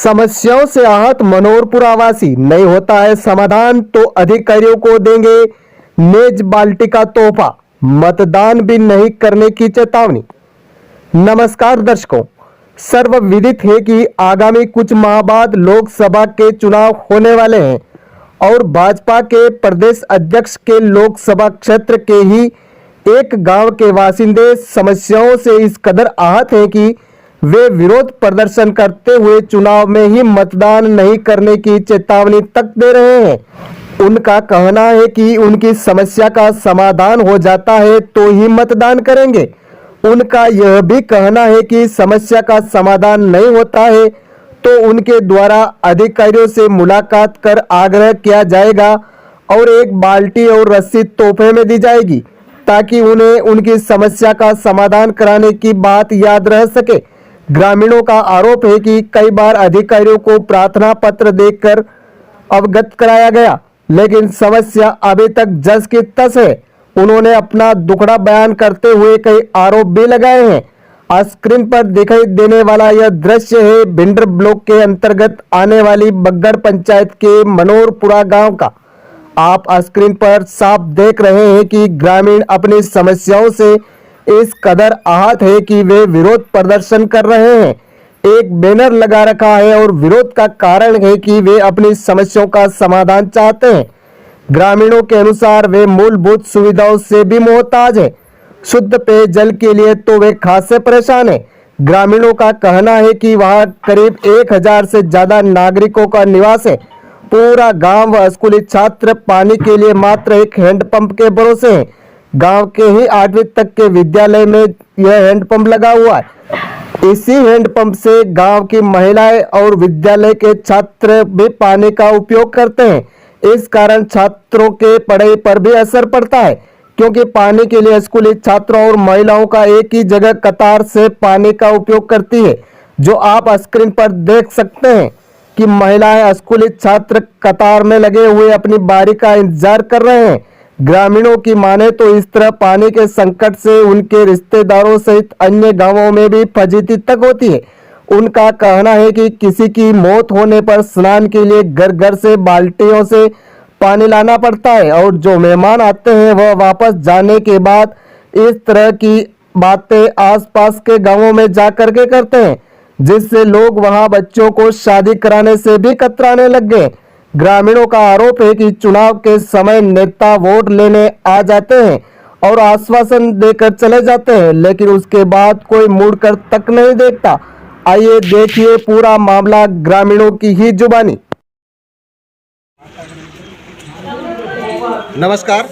समस्याओं से आहत मनोहरपुरा वासी, नहीं होता है समाधान तो अधिकारियों को देंगे मेज बाल्टी का तोहफा, मतदान भी नहीं करने की चेतावनी। नमस्कार दर्शकों, सर्वविदित है कि आगामी कुछ माह बाद लोकसभा के चुनाव होने वाले हैं और भाजपा के प्रदेश अध्यक्ष के लोकसभा क्षेत्र के ही एक गांव के बासिंदे समस्याओं से इस कदर आहत हैं कि वे विरोध प्रदर्शन करते हुए चुनाव में ही मतदान नहीं करने की चेतावनी तक दे रहे हैं। उनका कहना है कि उनकी समस्या का समाधान हो जाता है तो ही मतदान करेंगे। उनका यह भी कहना है कि समस्या का समाधान नहीं होता है तो उनके द्वारा अधिकारियों से मुलाकात कर आग्रह किया जाएगा और एक बाल्टी और रस्सी तोहफे में दी जाएगी ताकि उन्हें उनकी समस्या का समाधान कराने की बात याद रह सके। ग्रामीणों का आरोप है कि कई बार अधिकारियों को प्रार्थना पत्र देकर अवगत कराया गया, लेकिन समस्या अभी तक जस की तस है। उन्होंने अपना दुखड़ा बयान करते हुए कई आरोप भी लगाए हैं। स्क्रीन पर दिखाई देने वाला यह दृश्य है भिंडर ब्लॉक के अंतर्गत आने वाली बग्गड़ पंचायत के मनोहरपुरा गांव का। आप स्क्रीन पर साफ देख रहे हैं कि ग्रामीण अपनी समस्याओं से इस कदर आहत है कि वे विरोध प्रदर्शन कर रहे हैं। एक बैनर लगा रखा है और विरोध का कारण है कि वे अपनी समस्याओं का समाधान चाहते हैं। ग्रामीणों के अनुसार वे मूलभूत सुविधाओं से भी मोहताज हैं। शुद्ध पेयजल के लिए तो वे खासे परेशान हैं। ग्रामीणों का कहना है कि वहां करीब 1000 से ज्यादा नागरिकों का निवास है। पूरा गांव व स्कूली छात्र पानी के लिए मात्र एक हैंडपंप के भरोसे हैं। गांव के ही 8वीं तक के विद्यालय में यह हैंडपंप लगा हुआ है। इसी हैंडपंप से गांव की महिलाएं और विद्यालय के छात्र भी पानी का उपयोग करते हैं। इस कारण छात्रों के पढ़ाई पर भी असर पड़ता है, क्योंकि पानी के लिए स्कूली छात्रों और महिलाओं का एक ही जगह कतार से पानी का उपयोग करती है। जो आप स्क्रीन पर देख सकते हैं कि महिलाएं स्कूली छात्र कतार में लगे हुए अपनी बारी का इंतजार कर रहे हैं। ग्रामीणों की माने तो इस तरह पानी के संकट से उनके रिश्तेदारों सहित अन्य गांवों में भी फजीती तक होती है। उनका कहना है कि किसी की मौत होने पर स्नान के लिए घर घर से बाल्टियों से पानी लाना पड़ता है और जो मेहमान आते हैं वह वापस जाने के बाद इस तरह की बातें आसपास के गांवों में जा करके करते हैं, जिससे लोग वहां बच्चों को शादी कराने से भी कतराने लग गए। ग्रामीणों का आरोप है कि चुनाव के समय नेता वोट लेने आ जाते हैं और आश्वासन देकर चले जाते हैं, लेकिन उसके बाद कोई मुड़कर तक नहीं देखता। आइए देखिए पूरा मामला ग्रामीणों की ही जुबानी। नमस्कार,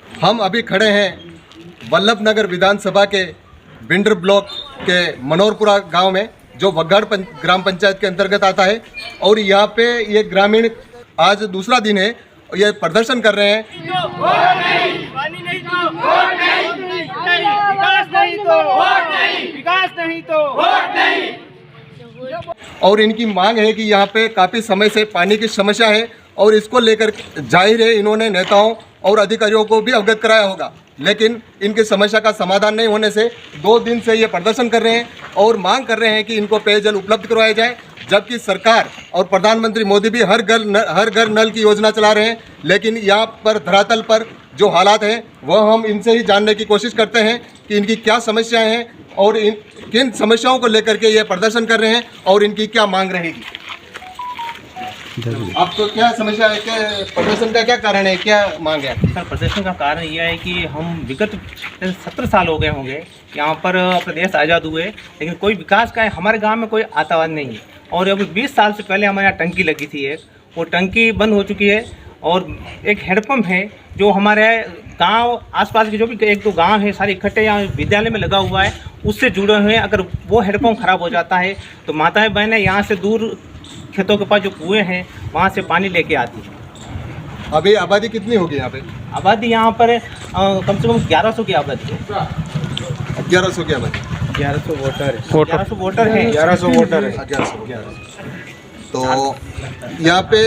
हम अभी खड़े हैं वल्लभनगर विधानसभा के भिंडर ब्लॉक के मनोहरपुरा गांव में, जो बग्गड़ ग्राम पंचायत के अंतर्गत आता है। और यहाँ पे ये ग्रामीण आज दूसरा दिन है, ये प्रदर्शन कर रहे हैं। और इनकी मांग है कि यहाँ पे काफ़ी समय से पानी की समस्या है और इसको लेकर जाहिर है इन्होंने नेताओं और अधिकारियों को भी अवगत कराया होगा, लेकिन इनकी समस्या का समाधान नहीं होने से 2 दिन से ये प्रदर्शन कर रहे हैं और मांग कर रहे हैं कि इनको पेयजल उपलब्ध करवाया जाए। जबकि सरकार और प्रधानमंत्री मोदी भी हर घर नल की योजना चला रहे हैं, लेकिन यहाँ पर धरातल पर जो हालात हैं वह हम इनसे ही जानने की कोशिश करते हैं कि इनकी क्या समस्याएं हैं और किन समस्याओं को लेकर के ये प्रदर्शन कर रहे हैं और इनकी क्या मांग रहेगी। आपको क्या समस्या है, क्या प्रदर्शन का क्या कारण है, क्या मांग है? सर, प्रदर्शन का कारण यह है कि हम विगत 17 साल हो गए होंगे यहाँ पर प्रदेश आज़ाद हुए, लेकिन कोई विकास का हमारे गांव में कोई आतावाद नहीं है। और अभी 20 साल से पहले हमारे यहाँ टंकी लगी थी एक, वो टंकी बंद हो चुकी है। और एक हैंडपम्प है जो हमारे गांव आसपास के जो भी 1-2 गांव है सारे इकट्ठे यहाँ विद्यालय में लगा हुआ है, उससे जुड़े हुए हैं। अगर वो हैंडपम्प खराब हो जाता है तो माताएं बहनें यहाँ से दूर खेतों के पास जो कुएँ हैं वहाँ से पानी लेके आती है। अभी आबादी कितनी होगी यहाँ पे? आबादी यहाँ पर कम से कम 1100 की आबादी है। 1100 की आबादी, 1100 वोटर है। 1100 वोटर है। 1100। तो यहाँ पे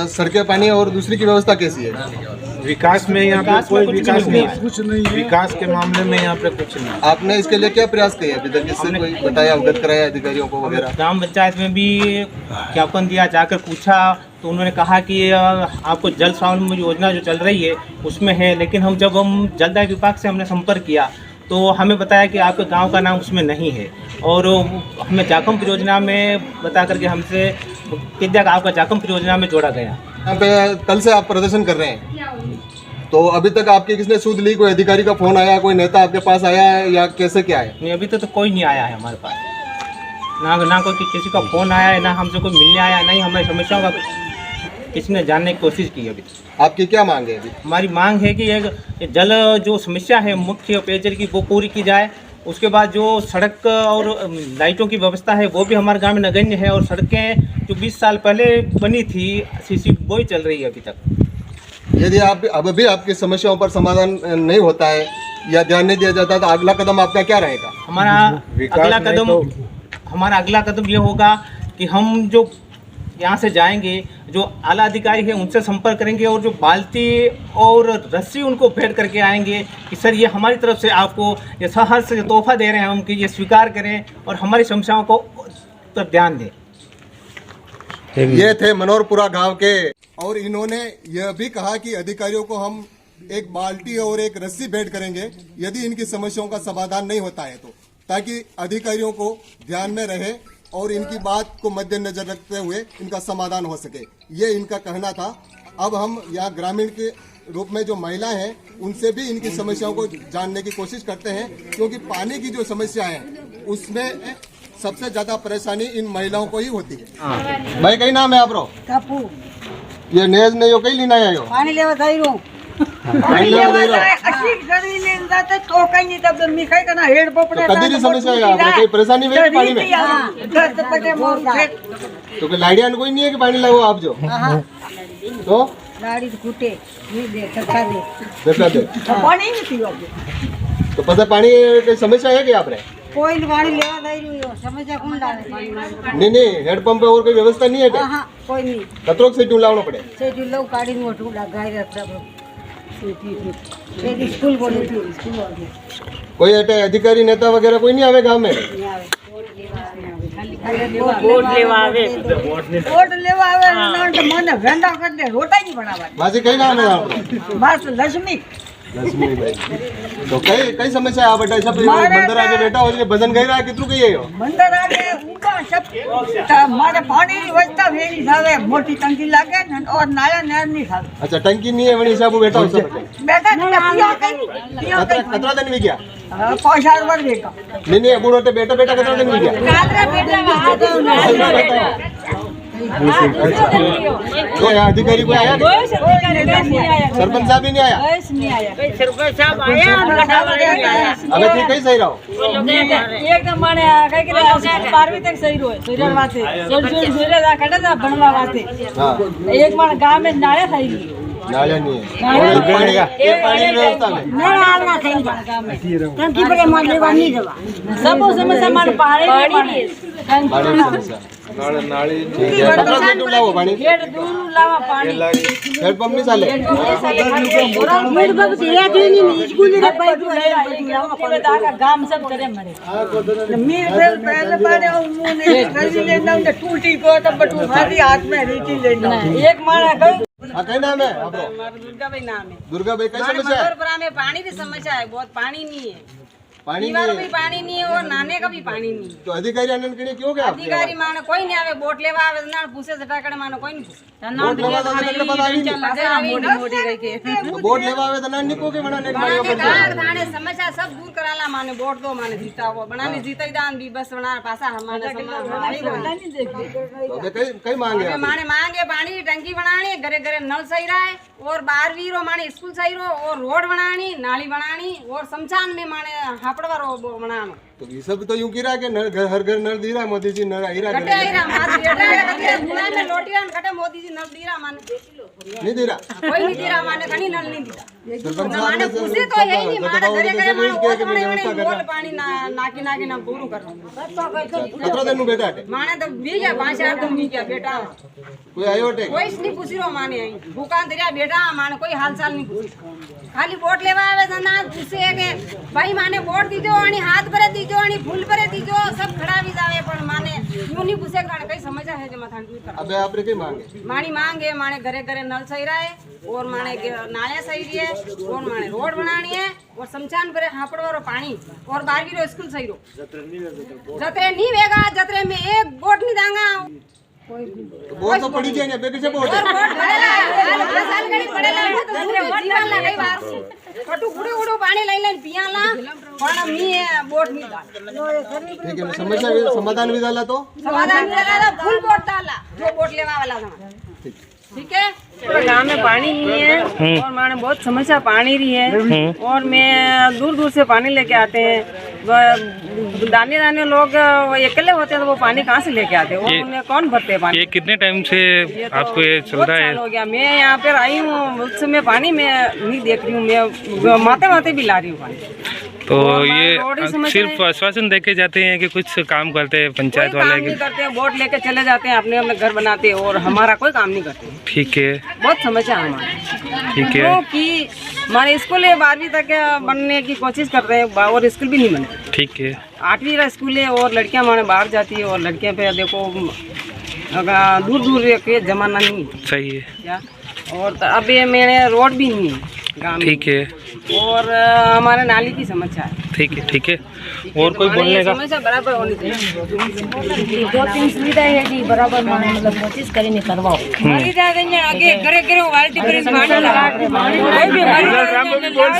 सड़कें, पानी और दूसरी की व्यवस्था कैसी है? विकास में यहाँ पे विकास में कोई कुछ विकास भी नहीं नहीं है, कुछ नहीं है। विकास के मामले में यहाँ पे कुछ नहीं। आपने इसके लिए क्या प्रयास किए अभी तक? इससे कोई बताया, अवगत कराया अधिकारियों को वगैरह? ग्राम पंचायत में भी ज्ञापन दिया, जाकर पूछा तो उन्होंने कहा कि आपको जल स्वावलंबन योजना जो चल रही है उसमें है, लेकिन हम जब जलदाय विभाग से हमने संपर्क किया तो हमें बताया कि आपके गांव का नाम उसमें नहीं है, और हमें जाकम परियोजना में बता करके हमसे कितना आपका जाकम परियोजना में जोड़ा गया। यहाँ पे कल से आप प्रदर्शन कर रहे हैं, तो अभी तक आपकी किसने सूद ली? कोई अधिकारी का फोन आया, कोई नेता आपके पास आया है या कैसे क्या है? नहीं, अभी तो कोई नहीं आया है हमारे पास, ना कोई किसी का फोन आया है, ना हमसे कोई मिलने आया, नहीं हमारी समस्याओं का किसी ने जानने की कोशिश की अभी। आपकी क्या मांग है अभी? हमारी मांग है कि एक जल जो समस्या है मुख्य पेयजल की वो पूरी की जाए, उसके बाद जो सड़क और लाइटों की व्यवस्था है वो भी हमारे गांव में नगण्य है, और सड़कें जो 20 साल पहले बनी थी सीसी वही चल रही है अभी तक। यदि आप अब भी आपकी समस्याओं पर समाधान नहीं होता है या ध्यान नहीं दिया जाता तो अगला कदम आपका क्या रहेगा? हमारा अगला कदम ये होगा कि हम जो यहाँ से जाएंगे, जो आला अधिकारी है उनसे संपर्क करेंगे, और जो बाल्टी और रस्सी उनको भेंट करके आएंगे कि सर ये हमारी तरफ से आपको ये सहर्ष से तोहफा दे रहे हैं हम, कि ये स्वीकार करें और हमारी समस्याओं को तरफ ध्यान दें। ये थे मनोरपुरा गांव के, और इन्होंने यह भी कहा कि अधिकारियों को हम एक बाल्टी और एक रस्सी भेंट करेंगे यदि इनकी समस्याओं का समाधान नहीं होता है तो, ताकि अधिकारियों को ध्यान में रहे और इनकी बात को मद्देनजर रखते हुए इनका समाधान हो सके, ये इनका कहना था। अब हम यहाँ ग्रामीण के रूप में जो महिला हैं उनसे भी इनकी समस्याओं को जानने की कोशिश करते हैं, क्योंकि पानी की जो समस्या है उसमें सबसे ज्यादा परेशानी इन महिलाओं को ही होती है। भाई कई नाम है आप रो? ये नेज नहीं हो, कई लीना है यो? पाणी लेवा जाई रो पाणी लेवा जाई रो? अशी घरी लेन जाते तो काही नाही तब मी काय करना हेड पोपडे कधी समस्या है आपको? कोई परेशानी हुई है पानी में? घर पटे मोर तो कोई लाइडियान कोई नहीं है कि पानी लगाओ आप जो? तो गाड़ी फूटे ये दे सरकार दे देखा दे पानी नहीं पीवा तो पता पानी की समस्या है क्या आप रे? कोई पानी लेवा जाई रो समस्या कौन डाले पानी नहीं हेड पंप पे और कोई व्यवस्था नहीं है क्या? हां कोई नहीं कतरों से ट्यूब लावना पड़े? सेठी लो गाड़ी मोटू लगाई रखता सेठी स्कूल बोले स्कूल वाले कोई अटे अधिकारी नेता वगैरह कोई नहीं आवे गांव में? वोट लेवा आवे ना तो मन वेंडा कर दे रोटा नहीं बनावा माजी कई नाम है आपको? बस लक्ष्मी लक्ष्मी भाई। तो कई समस्या है आप बेटा? सब बंदर आके बेटा और ये भजन गई रहा कितरू गई है यो? मंदिर आगे ऊपर सब मारे पानी की व्यवस्था वेरी थावे मोटी टंकी लागे न और नाला नहर नहीं थावे। अच्छा टंकी नहीं है वनी हिसाब बेटा हो सब बेटा ने पिया कई कतरा दिन भी गया? 5 वर बेटा नहीं बूढ़ो ते बेटा कतरा दिन भी गया? कादरा बेटा वहां कोई अधिकारी कोई आया? सरपंच साहब भी नहीं आया? सरपंच साहब आया अबे ठीक कहीं सही रहो एकदम माने कई के 12वीं तक सही रोए सूर्य वाते सूर्य दा कटे दा बनवा वाते हां एक माने गांव में नाले सही नाला नहीं है ये पानी व्यवस्था में ना आना सही गांव में टंकी पे मारले वानी दवा सब समस्या माने पानी नहीं पानी समस्या नाली ठीक है कतरा से ट्यूब लाओ पानी? गेट दूर लावा पानी हेड पंप नहीं साले मेरे बाबू दिया दी नहीं स्कूल रे पाइप ले दा का गांव सब करे मरे मीर पहले पानी मुने गली लेना ने टूटी को तब बटू भारी हाथ में रीति लेना एक मारा गई कई नाम है आपको? दुर्गा भाई नाम है दुर्गा भाई कई समस्या है? मनोरपुरा में पानी की समस्या है, बहुत पानी नहीं है, पानी दीवार नहीं में है पानी नहीं है और नहाने का भी पानी नहीं है। तो अधिकारी आनंद के लिए क्यों गया? अधिकारी माने कोई नहीं आवे, बोट लेवा आवे ना पूछे से टाकड़े माने कोई नहीं पूछे बोर्ड लेवा तो तकड़े पता नहीं मोटी मोटी गई के तो बोर्ड लेवा आवे तो ना निको के बनाने के मारे ऊपर गाड़ दाने समस्या सब दूर कराला माने बोट दो माने जीता हो बनाने जीता ही दान भी बस बना पासा हमारे नहीं देखी तो अबे कई मांगे आप? माने मांगे पानी की टंकी बनानी, घरे घरे नल सही रहे और 12वीं रो माने स्कूल सही रो और रोड बनानी, नाली बनानी और शमशान में माने हापड़वा रो बनाना। तो ये सब तो यूं की रहा कि हर घर नल दी रहा मोदी जी नल आई रहा कटे आई रहा मात बेटा कटे बुना में लोटियां कटे मोदी जी नल दी रहा माने नहीं दे रहा कोई नहीं दे रहा माने कहीं नल नहीं दिया सरपंच ना साहब माने ने पूछे तो है ही नहीं माने बताओ घरे तो घरे कैसे माने भेज के वोट बने व्यवस्था बने कर बोल पानी ना नाकी ना पूरू कर कतरा दिन बेटा हटे माने तो भी गया 5-8 दिन भी गया बेटा कोई आयो हटे कोई नहीं पूछी रो माने आई भूखा दरिया बेटा माने कोई हाल चाल नहीं पूछी खाली वोट लेवा आवे जना पूछे के भाई माने वोट दीजो आणि हाथ भरे दीजो आणि फूल भरे दीजो सब खड़ा भी जावे पण माने यूं नहीं पूछे के कई समस्या है जे माथा दूर कर अबे आपने की मांगे मानी मांगे माने घरे घरे नल सही रहे और माने नाले सही है और माने रोड बनानी है और शमशान पर हापड़वारो पानी और 12वीं रो स्कूल सही रो जतरे नहीं वेगा जतरे में एक वोट नहीं दांगा वोट तो पड़ी जाएंगे बेबी से वोट और वोट पड़ेला हाल 10 साल कड़ी पड़ेला तो दूसरे जीवन ला कई बार कटु गुड़े गुड़ो पानी लई लई पियाला पण मी वोट नहीं डाल ठीक है समस्या भी समाधान भी डाला तो समाधान डाला फुल वोट डाला जो वोट लेवा वाला था ठीक है पूरे गांव में पानी नहीं है और माने बहुत समस्या पानी रही है और मैं दूर दूर से पानी लेके आते हैं दाने दाने लोग अकेले होते हैं तो वो पानी कहाँ से लेके आते हैं वो उन्हें कौन भरते हैं पानी ये कितने टाइम से आपको ये चल बहुत रहा है? साल हो गया मैं यहाँ पर आई हूँ उस समय पानी मैं नहीं देख रही हूँ मैं माते माते भी ला रही हूँ पानी तो और ये रोड ही समस्या सिर्फ आश्वासन देके जाते हैं कि कुछ काम करते हैं पंचायत कोई काम वाले नहीं के? करते हैं वोट लेके चले जाते हैं अपने अपने घर बनाते हैं और हमारा कोई काम नहीं करते हैं ठीक है, बहुत समस्या है हमारी ठीक है, क्योंकि हमारे स्कूल 12वीं तक बनने की कोशिश कर रहे हैं और स्कूल भी नहीं बने ठीक है, 8वीं का स्कूल है और लड़कियां हमारे बाहर जाती है और लड़कियां पे देखो दूर दूर के जमाना नहीं है सही है, क्या और अब ये मेरे रोड भी नहीं है गाँव में ठीक है, और हमारे नाली की समस्या है ठीक है, ठीक है। और कोई हमारे बोलने ये का? समस्या बराबर होनी चाहिए 2-3 सुविधा है कि बराबर मतलब कोशिश करेंगे करवाओ हमारी जाते हैं आगे घरे घरे बाल्टी भरी पानी लगा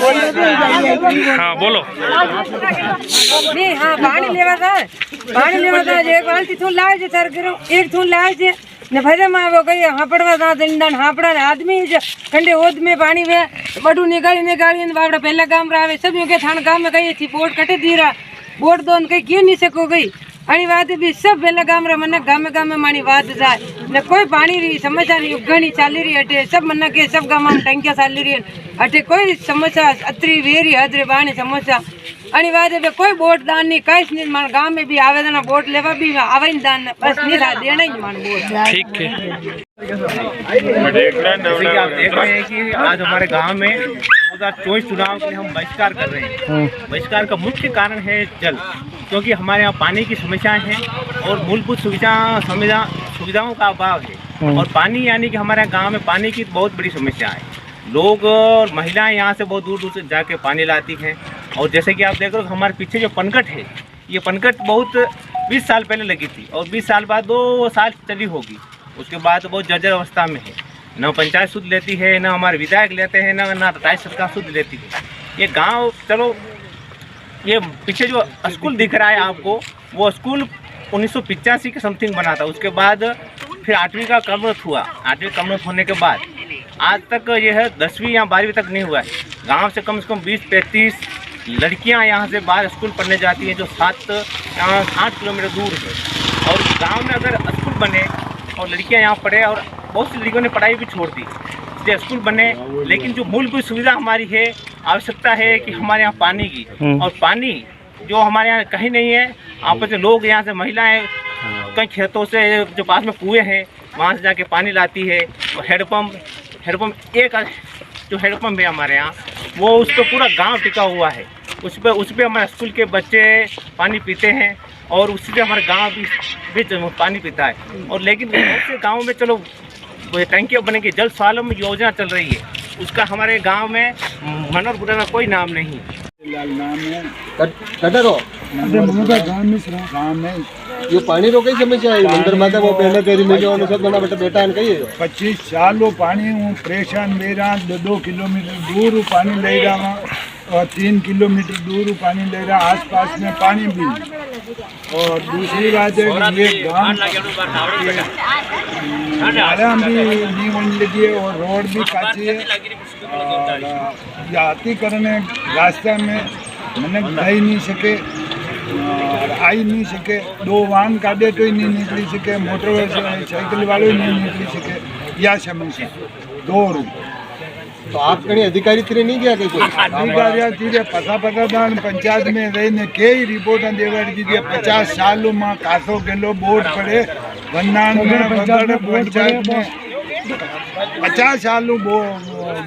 कोई भी हाँ बोलो। नहीं हाँ पानी लेवा था एक बाल्टी थून लाए जे सर करो एक थून लाए जे ने भरे में वो कई हापड़वा था दंडन हापड़ा ने आदमी कंडे ओद में पानी वे बडू निकाली ने बावड़ा पहला काम रावे सब के थान काम में कई थी बोट कटे दी रहा बोट दोन कई क्यों नहीं सको गई आणि बात भी सब पहला काम रा मन गामे गामे मानी बात जाए ने कोई पानी री समस्या नहीं घणी चाली रही अटे सब मन के सब गाम में टंकिया चाली रही अटे कोई समस्या अत्री वेरी हदरे बाणी समस्या आणि बात है कोई वोट दान नहीं कहीं नहीं मान गांव में भी आवेदन वोट लेवा भी आवे नहीं दान बस नहीं था देना ही मान वोट ठीक है, जैसे कि आप देख रहे हैं कि आज हमारे गांव में 2024 चुनाव के लिए हम बहिष्कार कर रहे हैं। बहिष्कार का मुख्य कारण है जल, क्योंकि हमारे यहाँ पानी की समस्याएं हैं और मूलभूत सुविधाओं का अभाव है और पानी यानी कि हमारे गांव में पानी की बहुत बड़ी समस्या है। लोग और महिलाएं यहाँ से बहुत दूर दूर से जाके पानी लाती हैं और जैसे कि आप देख रहे हो हमारे पीछे जो पनकट है ये पनकट बहुत 20 साल पहले लगी थी और 20 साल बाद 2 साल चली होगी, उसके बाद बहुत जर्जर अवस्था में है। न पंचायत शुद्ध लेती है, न हमारे विधायक लेते हैं, न राज्य सरकार शुद्ध लेती है। ये गांव चलो ये पीछे जो स्कूल दिख रहा है आपको वो स्कूल 1985 के समथिंग बना था, उसके बाद फिर 8वीं का क्रमोन्नत हुआ। 8वीं क्रमोन्नत होने के बाद आज तक यह 10वीं या 12वीं तक नहीं हुआ है। गांव से कम 20-35 लड़कियां यहाँ से बाहर स्कूल पढ़ने जाती हैं जो 7-8 किलोमीटर दूर है। और गांव में अगर स्कूल बने और लड़कियां यहाँ पढ़े और बहुत सी लड़कियों ने पढ़ाई भी छोड़ दी, इसलिए स्कूल बने, लेकिन जो मूलभूत सुविधा हमारी है आवश्यकता है कि हमारे यहाँ पानी की, और पानी जो हमारे यहाँ कहीं नहीं है। आपस में लोग यहाँ से महिलाएं कई खेतों से जो पास में कुएँ हैं वहाँ से जाके पानी लाती है और हेडपम्प एक जो हेडपम्प है हमारे यहाँ वो उस पर पूरा गांव टिका हुआ है, उस पर हमारे स्कूल के बच्चे पानी पीते हैं और उसी से हमारे गांव भी पानी पीता है। और लेकिन बहुत से गाँव में चलो टंकियाँ बने की जल स्वावलंबन योजना चल रही है, उसका हमारे गांव में मनोरपुरा में कोई नाम नहीं है। कटरो गाँव में ये पानी रो कई समस्या है मंदिर माता वो पहले तेरी मिले और सब बना बेटा है कही 25 साल वो पानी हूँ परेशान मेरा 2 किलोमीटर दूर पानी ले रहा और 3 किलोमीटर दूर पानी ले रहा, आसपास में पानी भी। और दूसरी बात है कि ये गाँव भी नहीं बन लगी है और रोड भी काची है और यात्री करने रास्ते में मैंने गई नहीं सके और आई नहीं सके, 2 वाहन काटे तो ही नहीं निकली सके, मोटर साइकिल वाले नहीं निकली सके, यह समस्या। 2 रुपये तो आप कहीं अधिकारी थी नहीं गया कि कोई अधिकारी पता दान पंचायत में रहीने कई रिपोर्ट देवाड़ी दीजिए 50 सालों में कासो गेलो बोर्ड पड़े वंदान में बगड़ पंचायत में 50 सालों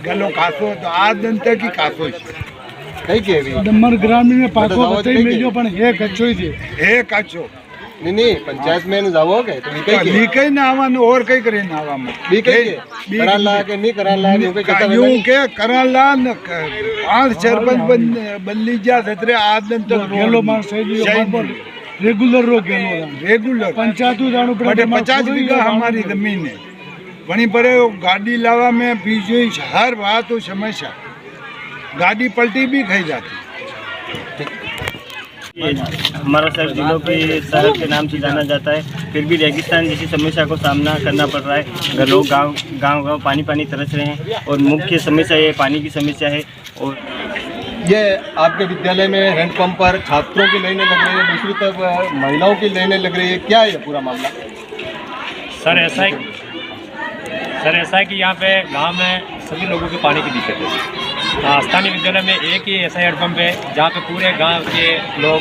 गेलो कासो तो आज दिन तक ही कासो कहीं के भी डमर ग्रामीण में पाको बताई मिलियो पण हे कच्चो ही थी हे कच्चो नहीं पंचायत में जाओ के तो लीके ना आवन और कई करे ना आवा में करा ला के नहीं करा ला यूं के करा ला न 5 सरपंच बल्ली जा सतरे आज दिन तक गेलो मार सही रेगुलर रो गेलो रेगुलर पंचायत जानो पड़े 50 बीघा हमारी जमीन है वहीं पर गाड़ी लावा में बीजे हर बात समस्या गाड़ी पलटी भी खाई जाती। हमारा शहर जिलों के शहर के नाम से जाना जाता है, फिर भी रेगिस्तान जैसी समस्या को सामना करना पड़ रहा है। लोग गांव पानी तरस रहे हैं और मुख्य समस्या ये पानी की समस्या है। और ये आपके विद्यालय में हैंडपंप पर छात्रों की लाइनें लग रही है, दूसरी तरफ महिलाओं की लाइनें लग रही है, क्या है पूरा मामला? सर ऐसा है कि यहाँ पे गांव में सभी लोगों की पानी की दिक्कत है। स्थानीय विद्यालय में एक ही ऐसा हैंडपम्प है जहाँ पे पूरे गांव के लोग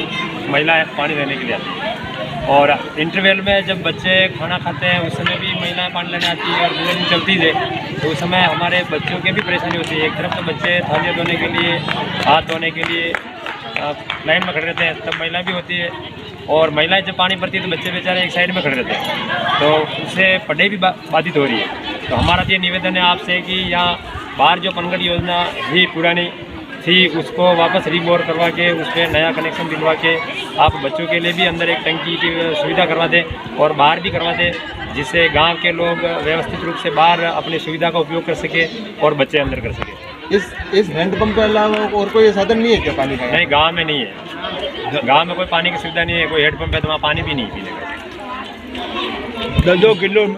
महिलाएं पानी लेने के लिए आती हैं। और इंटरवल में जब बच्चे खाना खाते हैं उस समय भी महिलाएं पानी लेने आती है और पूरे दिन चलती है, तो उस समय हमारे बच्चों की भी परेशानी होती है। एक तरफ तो बच्चे थालियाँ धोने के लिए, हाथ धोने के लिए लाइन में खड़े रहते हैं, तब महिला भी होती है। और महिलाएं जब पानी भरती है तो बच्चे बेचारे एक साइड में खड़े रहते हैं, तो उससे पढ़ाई भी बाधित हो रही है। तो हमारा ये निवेदन है आपसे कि यहाँ बाहर जो पनगढ़ योजना भी पुरानी थी उसको वापस रिबोर करवा के उस पर नया कनेक्शन दिलवा के आप बच्चों के लिए भी अंदर एक टंकी की सुविधा करवा दें और बाहर भी करवा दें, जिससे गांव के लोग व्यवस्थित रूप से बाहर अपनी सुविधा का उपयोग कर सके और बच्चे अंदर कर सके। इस हैंडपंप के अलावा और कोई साधन नहीं है क्या पानी का? नहीं, गाँव में नहीं है। गाँव में कोई पानी की सुविधा नहीं है, कोई हैंडपंप है तो वहाँ पानी भी नहीं पीने का। 2 किलो